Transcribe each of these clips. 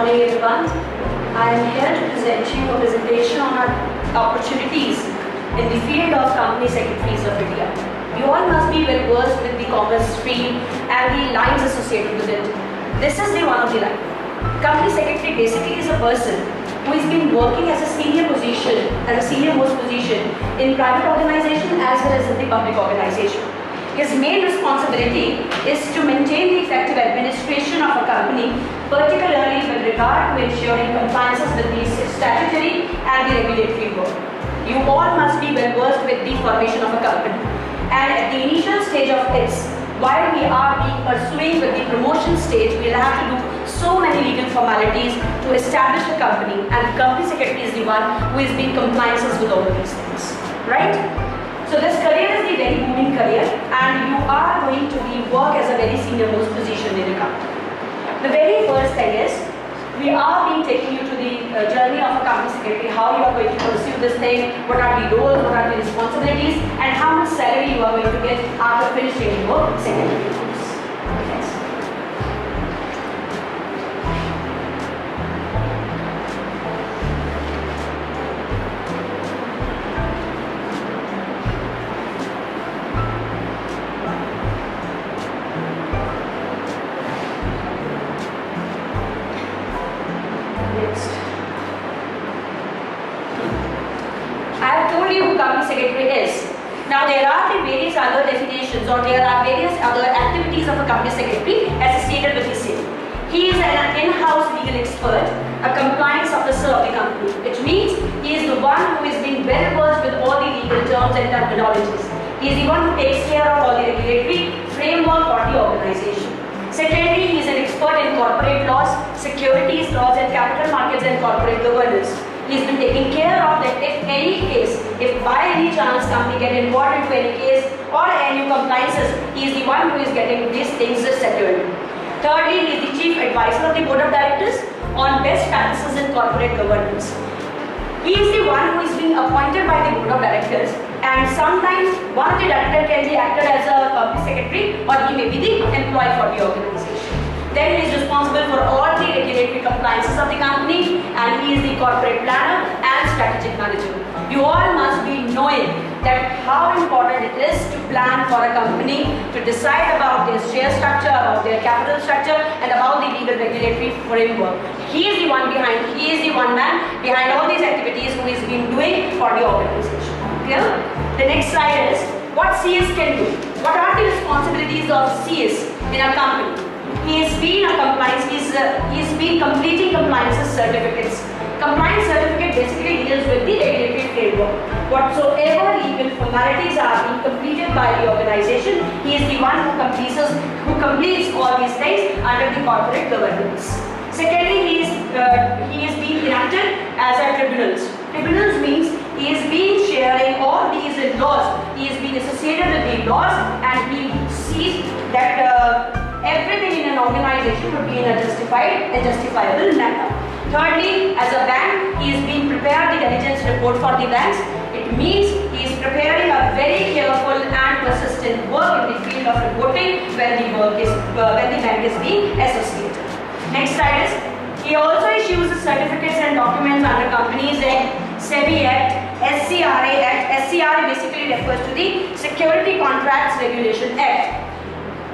morning, everyone. I am here to present you a presentation on our opportunities in the field of company secretaries of India. You all must be well versed with the commerce stream and the lines associated with it. This is the one of the line. Company secretary basically is a person who has been working as a senior position, as a senior most position in private organization as well as in the public organization. His main responsibility is to maintain the effective administration of a company, particularly with regard to ensuring compliances with the statutory and the regulatory work. You all must be well versed with the formation of a company. And at the initial stage of its, while we are pursuing with the promotion stage, we will have to do so many legal formalities to establish a company, and the company secretary is the one who is being compliances with all of these things, right? So this career is the very booming career, and you are going to work as a very senior most position in the company. The very first thing is, we are being taking you to the journey of a company secretary, how you are going to pursue this thing, what are the roles, what are the responsibilities, and how much salary you are going to get after finishing your secretary course. Next. I have told you who company secretary is. Now there are the various other definitions, or there are various other activities of a company secretary associated with the same. He is an in-house legal expert, a compliance officer of the company. It means he is the one who is being well versed with all the legal terms and terminologies. He is the one who takes care of all the regulatory framework for the organization. Secondly, he is an expert in corporate laws, securities laws, and capital markets and corporate governance. He's been taking care of that if any case, if by any chance company get involved into any case or any compliances, he is the one who is getting these things settled. Thirdly, he is the chief advisor of the board of directors on best practices in corporate governance. He is the one who is being appointed by the board of directors, and sometimes one of the directors can be acted as a company secretary, or he may be the employee for the organization. Then he is responsible for all the regulatory compliances of the company, and he is the corporate planner and strategic manager. You all must be knowing that how important it is to plan for a company, to decide about their share structure, about their capital structure, and about the legal regulatory framework. He is the one man behind all these activities who is been doing for the organization. Clear? The next slide is what CS can do. What are the responsibilities of CS in a company? He has been a compliance, he's been completing compliance certificates. Compliance certificate basically deals with the regulatory framework. Whatsoever legal formalities are being completed by the organization, he is the one who completes all these things under the corporate governance. Secondly, he is being enacted as a tribunals. Tribunals means he is being sharing all these laws. He is being associated with the laws, and he sees that everything in an organization would be in a justified and justifiable manner. Thirdly, as a bank, he is being prepared the diligence report for the banks. It means he is preparing a very careful and persistent work in the field of reporting when the bank is being associated. Next slide is, he also issues certificates and documents under Companies Act, SEBI Act, SCRA Act. SCRA basically refers to the Security Contracts Regulation Act.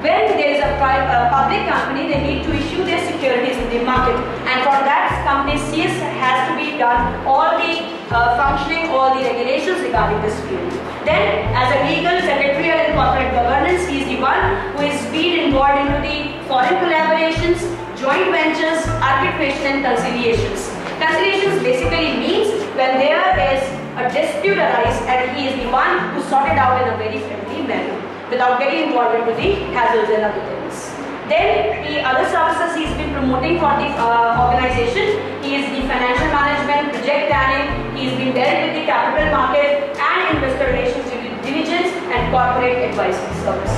When there is a public company, they need to issue their securities in the market, and for that company CS has to be done all the functioning, all the regulations regarding this field. Then as a legal, secretarial and corporate governance, he is the one who is being involved into the foreign collaborations, joint ventures, arbitration and conciliations. Conciliations basically means when there is a dispute arise, and he is the one who sort it out in a very friendly manner, without getting involved into the hassles and other things. Then the other services he's been promoting for the organization, he is the financial management, project planning, he's been dealt with the capital market and investor relations due diligence and corporate advisory service.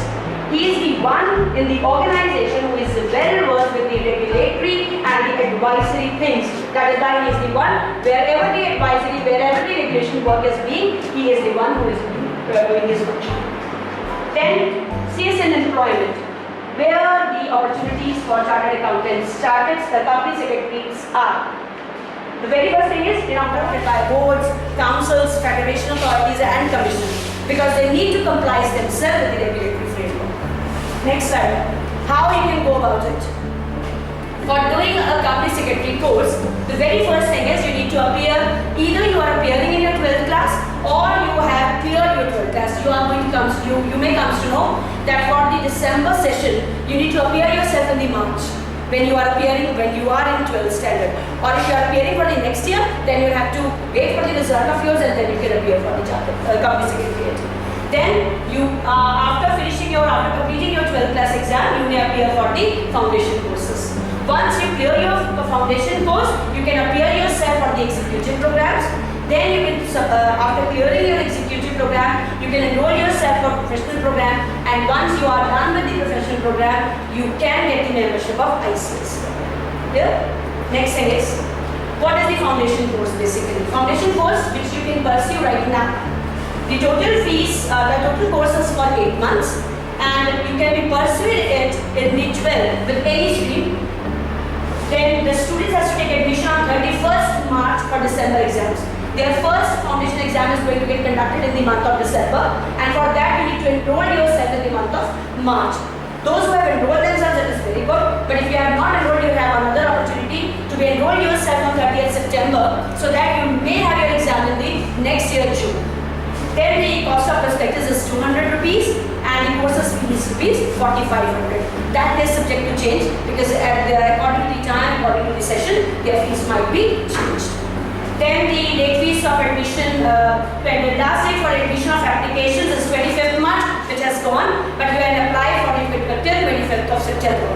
He is the one in the organization who is well versed with the regulatory and the advisory things. That is why he is the one, wherever the advisory, wherever the regulation work is being, he is the one who is doing his function. Then CS and employment. where the opportunities for chartered accountants, company secretaries are. The very first thing is inaugurated by boards, councils, federation authorities and commissions because they need to comply themselves with the regulatory framework. Next slide. How you can go about it? For doing a company secretary course, the very first thing is you need to appear, either you are appearing in your 12th class or you have cleared your 12th class. You may come to know that for the December session, you need to appear yourself in the March when you are in 12th standard. Or if you are appearing for the next year, then you have to wait for the result of yours and then you can appear for the company secretariat. Then after completing your 12th class exam, you may appear for the foundation courses. Once you clear your foundation course, you can appear yourself for the executive programs. Then you can, after clearing your executive program, you can enroll yourself for professional program. And once you are done with the professional program, you can get the membership of ICS. Clear? Next thing is, what is the foundation course basically? Foundation course which you can pursue right now. The total fees, the total course is for 8 months and you can be pursuing it in the 12th with any stream. Then the students has to take admission on 31st March for December exams. Their first foundation exam is going to get conducted in the month of December and for that you need to enroll yourself in the month of March. Those who have enrolled themselves, that is very good, but if you have not enrolled, you have another opportunity to be enrolled yourself on 30th September so that you may have your exam in the next year June. Then the cost of prospectus is 200 rupees and the courses fees rupees 4,500. That is subject to change because according to the time, according to the session, their fees might be changed. Then the late fees of admission, the last date for admission of applications is 25th March, which has gone, but you can apply for it till 25th of September.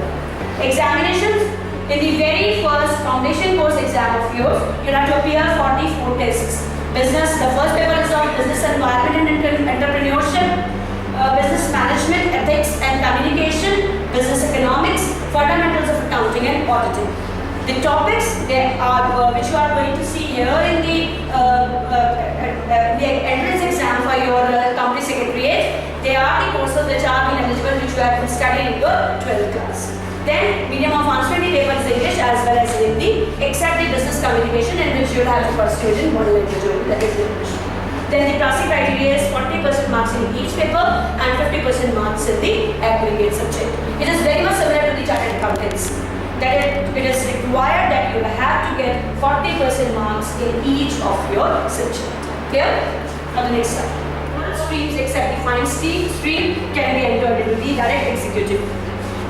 Examinations, in the very first foundation course exam of yours, you have to appear for the 4 tests. Business, the first paper is on business environment and entrepreneurship, business management, ethics and communication, business economics, fundamentals of accounting and auditing. The topics which you are going to see here in the entrance exam for your company secretariat, they are the courses which are being eligible which you have been studying in your 12th class. Then medium of answering the paper is English as well as Hindi, except the business communication in which you will have to pursue it in one language only, that is English. Then the passing criteria is 40% marks in each paper and 50% marks in the aggregate subject. It is very much similar to the chartered accountants. That it is required that you have to get 40% marks in each of your subject. Clear? On the next slide. All streams except the fine stream can be entered into the direct executive.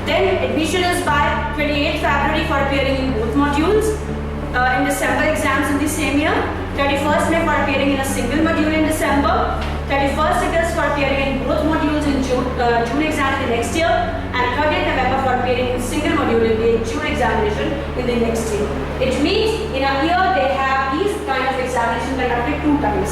Then admission is by 28th February for appearing in both modules. In December exams in the same year. 31st May for appearing in a single module in December. 31st August for appearing in both modules in June exam in the next year. And 30th November for appearing in single module in the June examination in the next year. It means in a year they have these kind of examinations conducted 2 times.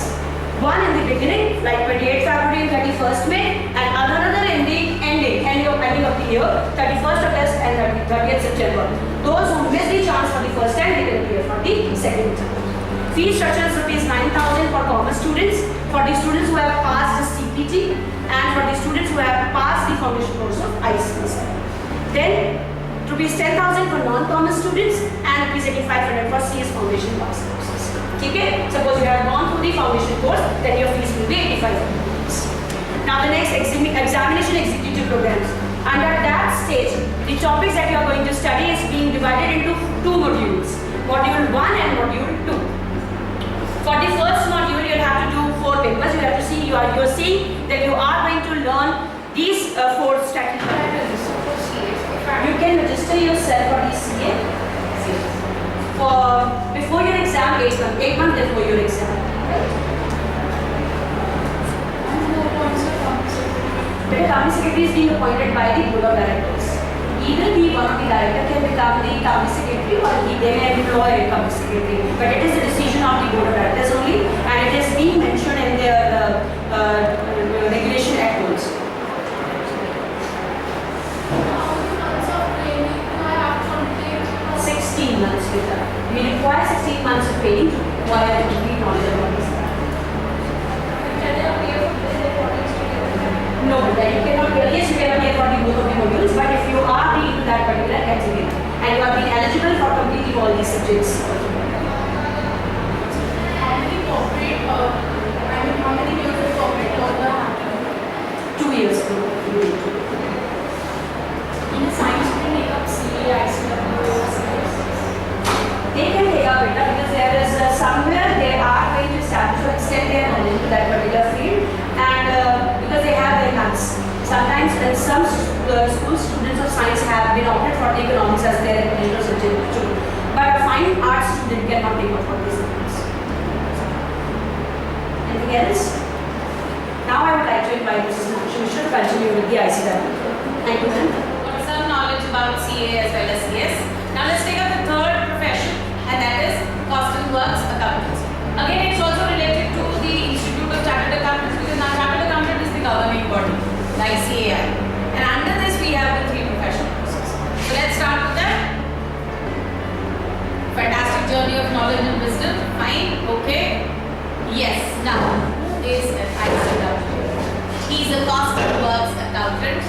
One in the beginning, like 28th February and 31st May, and another in the ending of the year, 31st August and 30th September. Those who miss the chance for the first time, they can appear for the second time. Fee structure is rupees 9,000 for commerce students, for the students who have passed the CPT, and for the students who have passed the foundation course of ICS. Then rupees 10,000 for non-commerce students and rupees 8,500 for CS foundation pass courses. Okay? Suppose you have gone through the foundation course, then your fees will be 8,500 rupees. Now the next examination executive programs. Under that stage, the topics that you are going to study is being divided into 2 modules. Module 1 and Module 2. For the first module, you will have to do 4 papers. You have to see, you are seeing that you are going to learn these 4 statistics. You can register yourself for the CA before your exam, 8 months before your exam. The company secretary is being appointed by the board of directors. Either one of the director can become the company secretary or they may employ a company secretary. But it is the decision of the board of directors only and it is being mentioned in their regulation act rules. How many months of training do I have to complete? 16 months with that. We require 16 months of training while I complete knowledge about this. Can I appear for the recordings? No, then you cannot yes, you cannot get only both of the modules, but if you are into that particular category and you have been eligible for completing all these subjects. How many corporate, how many years of corporate law do you have? 2 years. In science, you can take up CA, ICW, or CS. They can take up it because there is somewhere they are going to establish or extend their knowledge to that particular field, and because they have their hands. Sometimes some school students of science have been opted for economics as their major subject too, but a fine arts student cannot take up for these subjects. Anything else? Now I would like to invite Mrs. Nakshu. We should continue with the ICW. Thank you, ma'am. Got some knowledge about CA as well as CS. Now let's take up the third profession, and that is cost and works accountants. Again, it's also related to the Institute of Chartered Accountants because now Chartered Accountant is the governing body, like CAI. And under this, we have the three professional courses. So let's start with that. Fantastic journey of knowledge and wisdom. Fine. Okay. Yes. Now, who is an ICW? He is a cost and works accountant.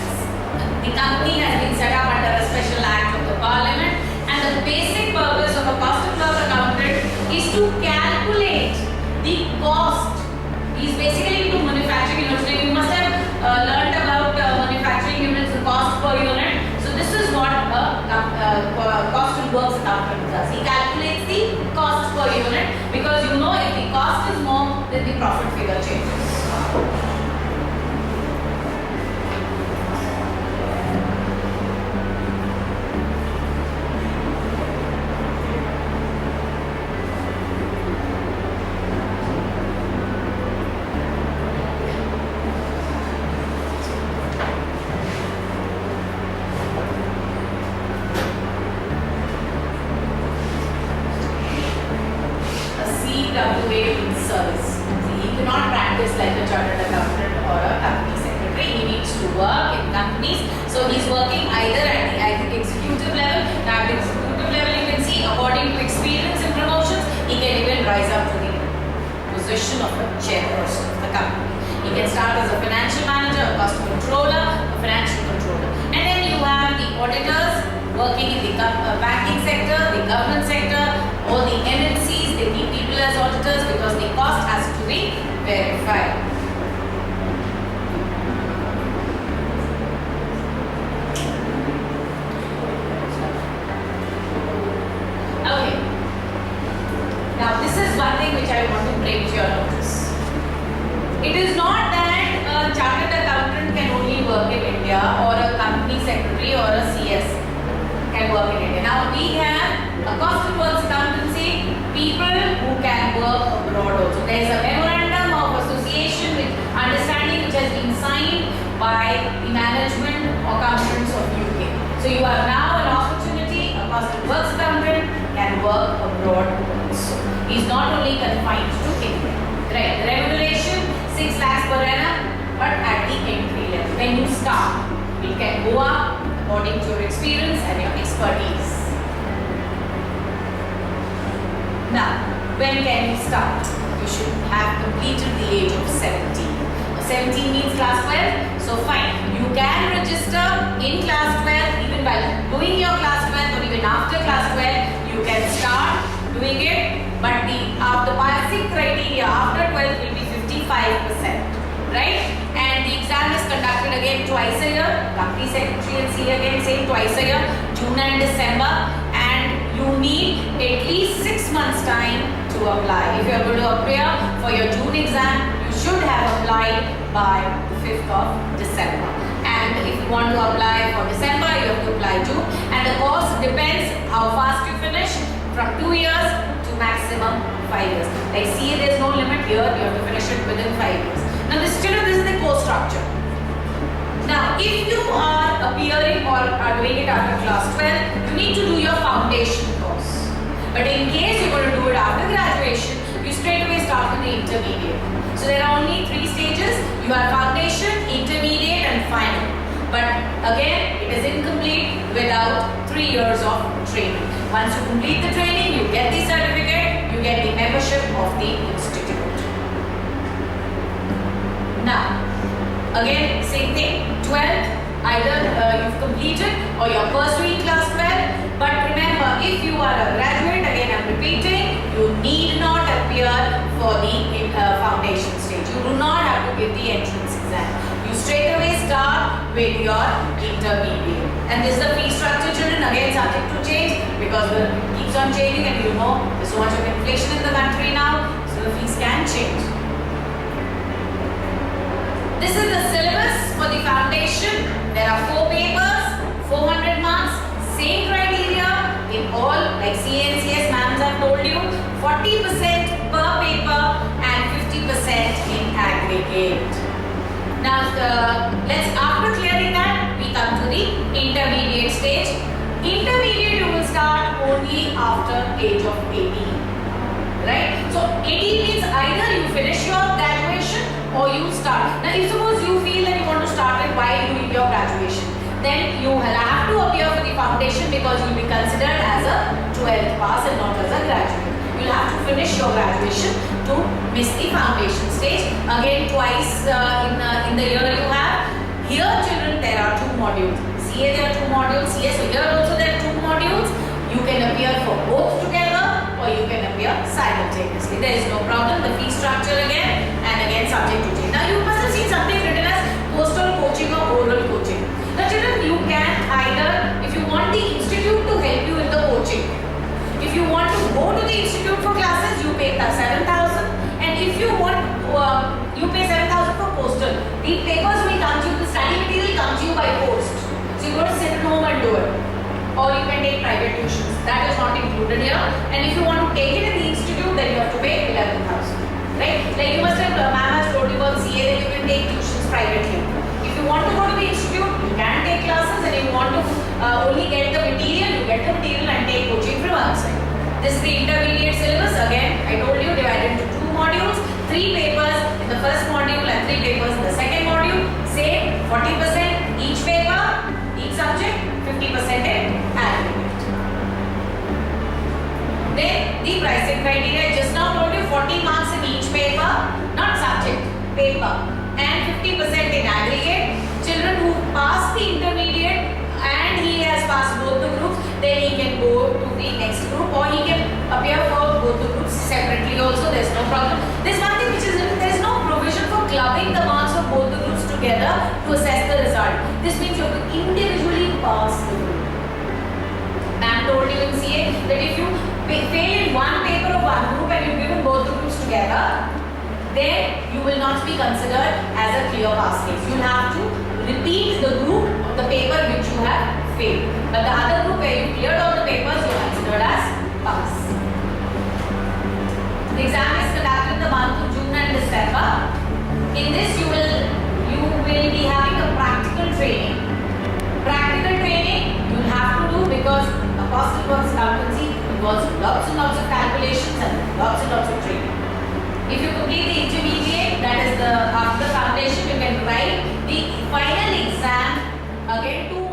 The company has been set up under a special act of the Parliament, and the basic purpose of a cost and works accountant is to calculate the cost. He is basically into manufacturing units. You must have learned about manufacturing units, the cost per unit. So this is what a cost and works accountant does. He calculates the cost per unit because you know if the cost is more, then the profit figure changes. Service. See, he cannot practice like a chartered accountant or a company secretary. He needs to work in companies. So he's working either at the executive level. Now at the executive level, you can see according to experience and promotions, he can even rise up to the position of a chairperson of the company. He can start as a financial manager, a cost controller, a financial controller. And then you have the auditors working in the banking sector, the government sector, all the MNCs, they need people as auditors because the cost has to be verified. Okay. Now this is one thing which I want to bring to your notice. It is not that a chartered accountant can only work in India or a company secretary or a CS can work in India. Now we have a cost and works accountancy, people who can work abroad also. There is a memorandum of association with understanding which has been signed by the management accountants of UK. So you have now an opportunity, a cost and works accountant can work abroad also. He is not only confined to India. Right, the remuneration 6 lakhs per annum, but at the entry level. When you start, it can go up according to your experience and your expertise. Now, when can you start? You should have completed the age of 17. 17 means class 12, so fine. You can register in class 12 even while doing your class 12 or even after class 12, you can start doing it, but the passing criteria after 12 will be 55%, right? And the exam is conducted again twice a year. Company secretary and CA again same twice a year, June and December, and you need at least 6 months time to apply. If you are going to appear for your June exam, you should have applied by the 5th of December. And if you want to apply for December, you have to apply June. And the course depends how fast you finish, from 2 years to maximum 5 years. Like CA, there is no limit here, you have to finish it within 5 years. Now this is the course structure. Now if you are appearing or are doing it after class 12, you need to do your foundation course. But in case you're going to do it after graduation, you straight away start with the intermediate. So there are only 3 stages. You have foundation, intermediate and final. But again, it is incomplete without 3 years of training. Once you complete the training, you get the certificate, you get the membership of the institute. Now, again, same thing, 12th Either you've completed or you're pursuing class 12. But remember, if you are a graduate, again I'm repeating, you need not appear for the foundation stage. You do not have to give the entrance exam. You straight away start with your intermediate. And this is the fee structure, children, again subject to change because it keeps on changing, and you know there's so much of inflation in the country now, so the fees can change. This is the syllabus for the foundation. There are 4 papers, 400 marks, same criteria in all, like CA and CS ma'ams have told you, 40% per paper and 50% in aggregate. Now, after clearing that, we come to the intermediate stage. Intermediate you will start only after age of 18. Right? So 18 means either you finish your graduation or you start. Now if suppose you feel that you want to start it while doing your graduation, then you will have to appear for the foundation because you will be considered as a 12th pass and not as a graduate. You will have to finish your graduation to miss the foundation stage. Again, twice in the year you have. Here children, there are 2 modules. CA there are 2 modules, CS, so here also there are 2 modules. You can appear for both together or you can appear simultaneously. There is no problem. The fee structure again and again subject to change. Now you must have seen something written as postal coaching or oral coaching. Now children, you can either, if you want the institute to help you with the coaching, if you want to go to the institute for classes, you pay 7,000, and if you want, you pay 7,000 for postal. The papers will come to you, the study material comes to you by post. So you go to sit at home and do it. Or you can take private tuitions. That is not included here. And if you want to take it in the institute, then you have to pay 11,000. Right? Like you must have, ma'am has told you about CA that you can take tuitions privately. If you want to go to the institute, you can take classes, and if you want to only get the material, you get the material and take coaching from outside. This is the intermediate syllabus. Again, I told you divided into 2 modules, 3 papers in the first module and 3 papers in the second module. Same 40% each paper, each subject, 50% in aggregate. Then the pricing criteria, I just now told you 40 marks in each paper, not subject, paper, and 50% in aggregate. Children who pass the intermediate and he has passed both the groups, then he can go to the next group or he can appear for both the groups separately also, there is no problem. There is one thing which is written, there is no provision for clubbing the marks of both the groups together to assess the result. This means you have to individually pass the group. Ma'am told you in CA that if you fail in one paper of one group and you've given both the groups together, then you will not be considered as a clear pass case. You will have to repeat the group of the paper which you have failed. But the other group where you cleared all the papers, you are considered as pass. The exam is conducted in the month of June and December. In this you will be having a practical training. Practical training you will have to do because a cost works accountancy involves lots and lots of calculations and lots of training. If you complete the intermediate, that is after the foundation, you can write the final exam again 2